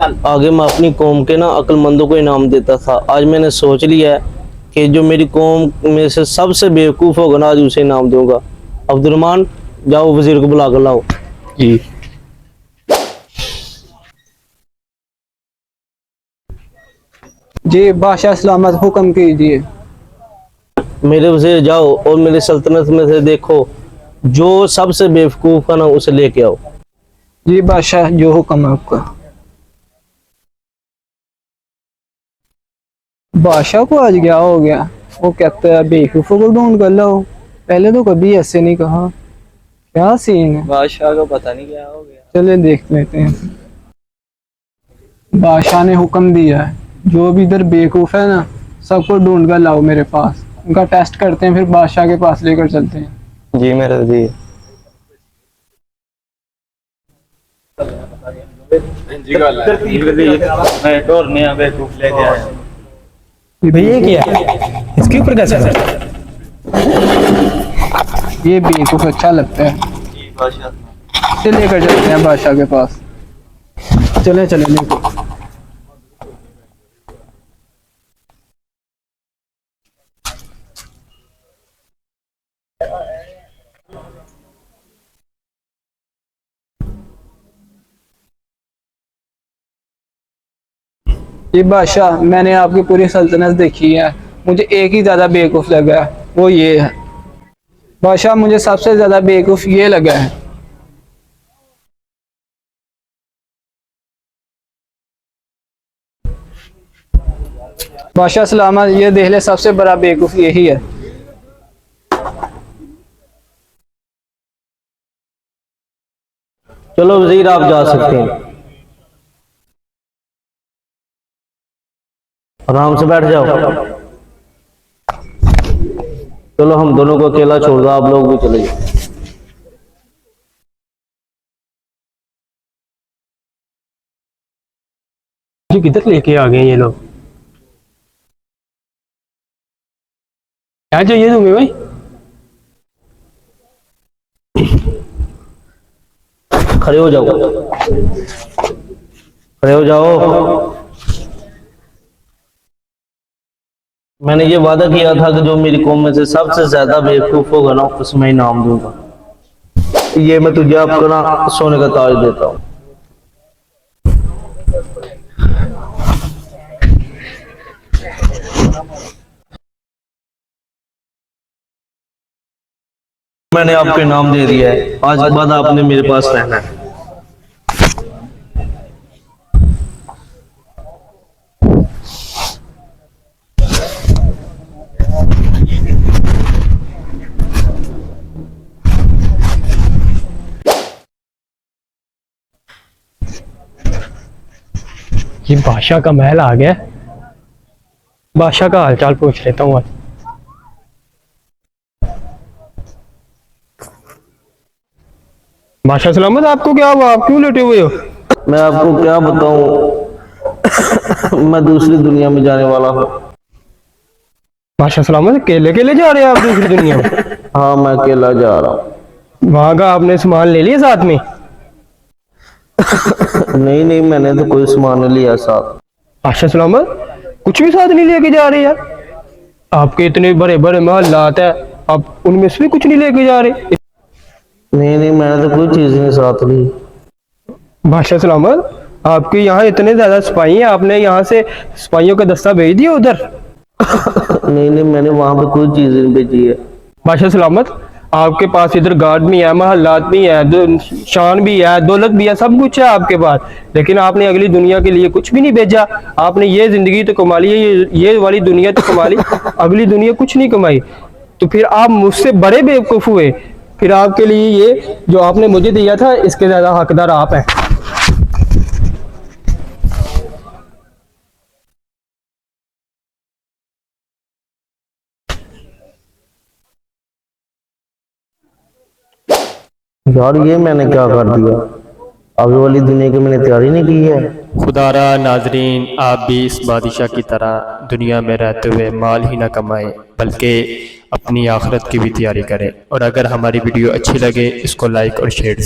आगे मैं अपनी कौम के ना अक्लमंदों को इनाम देता था। आज मैंने सोच लिया है कि जो मेरी कौम में से सबसे बेवकूफ़ होगा ना, आज उसे इनाम दूंगा। अब्दुलरहमान, जाओ वजीर को बुला कर लाओ। जी। जी बादशाह सलामत, हुक्म कीजिए। मेरे वजीर जाओ और मेरी सल्तनत में से देखो जो सबसे बेवकूफ़ है ना, उसे लेके आओ। जी बादशाह, जो हुक्म है आपका। बादशाह को आज क्या हो गया? वो कहता है बेवकूफ़ों को ढूंढ कर लाओ। पहले तो कभी ऐसे नहीं कहा। क्या सीन है? बादशाह को पता नहीं क्या हो गया। चले देख लेते हैं। बादशाह ने हुक्म दिया है, जो भी इधर बेवकूफ़ है ना, सबको ढूंढ कर लाओ मेरे पास। उनका टेस्ट करते हैं, फिर बादशाह के पास लेकर चलते हैं। जी मेरे जी। मैं डोर नया बेवकूफ लेके आया। भैया क्या इसके ऊपर कैसे ये बेवकूफ़ अच्छा लगता है। जी बादशाह। इसे लेकर चलते हैं बादशाह के पास। चले चले लेकर। ये बादशाह, मैंने आपकी पूरी सल्तनत देखी है, मुझे एक ही ज़्यादा बेवकूफ़ लगा है, वो ये है। बादशाह, मुझे सबसे ज़्यादा बेवकूफ़ ये लगा है। बादशाह सलामत, ये देख ले, सबसे बड़ा बेवकूफ़ यही है। चलो वजीर, आप जा सकते हैं। आराम से बैठ जाओ। चलो हम दोनों को अकेला छोड़ दो, आप लोग भी चले जाओ। जी किधर लेके आ गए ये लोग? क्या चाहिए तुम्हें भाई? खड़े हो जाओ, खड़े हो जाओ। मैंने ये वादा किया था कि जो मेरी कौम में से सबसे ज्यादा बेवकूफ होगा ना, उसमें इनाम दूंगा। ये मैं तुझे अपना सोने का ताज देता हूँ। मैंने आपको इनाम दे दिया है, आज के बाद आपने मेरे पास रहना है। ये बादशाह का महल आ गया। बादशाह का हालचाल पूछ लेता हूँ आज। बादशाह सलामत, आपको क्या हुआ? आप क्यों लेटे हुए हो? मैं आपको क्या बताऊं, मैं दूसरी दुनिया में जाने वाला हूँ। बादशाह सलामत, केले केले जा रहे हैं आप दूसरी दुनिया में? हाँ, मैं अकेला जा रहा हूँ। वहां का आपने सामान ले लिया साथ में? नहीं नहीं, मैंने तो कोई सामान नहीं लिया साथ। बादशाह सलामत, कुछ भी साथ नहीं लेके जा रहे यार? आपके इतने बड़े बड़े महलात है, आप उनमें से भी कुछ नहीं लेके जा रहे? नहीं नहीं, मैंने तो कोई चीज नहीं साथ ली। बादशाह सलामत, आपके यहाँ इतने ज्यादा सिपाही हैं, आपने यहाँ से सिपाहियों का दस्ता भेज दिया उधर? नहीं नहीं, मैंने वहां पे कोई चीज नहीं भेजी है। बादशाह सलामत, आपके पास इधर गार्ड भी है, महलात भी है, शान भी है, दौलत भी है, सब कुछ है आपके पास, लेकिन आपने अगली दुनिया के लिए कुछ भी नहीं भेजा। आपने ये जिंदगी तो कमा ली, ये वाली दुनिया तो कमा ली, अगली दुनिया कुछ नहीं कमाई। तो फिर आप मुझसे बड़े बेवकूफ हुए। फिर आपके लिए ये जो आपने मुझे दिया था, इसके ज्यादा हकदार आप हैं। यार ये मैंने क्या कर दिया? आगे वाली दुनिया की मैंने तैयारी नहीं की है। खुदारा नाजरीन, आप भी इस बादशाह की तरह दुनिया में रहते हुए माल ही ना कमाएं, बल्कि अपनी आखिरत की भी तैयारी करें। और अगर हमारी वीडियो अच्छी लगे, इसको लाइक और शेयर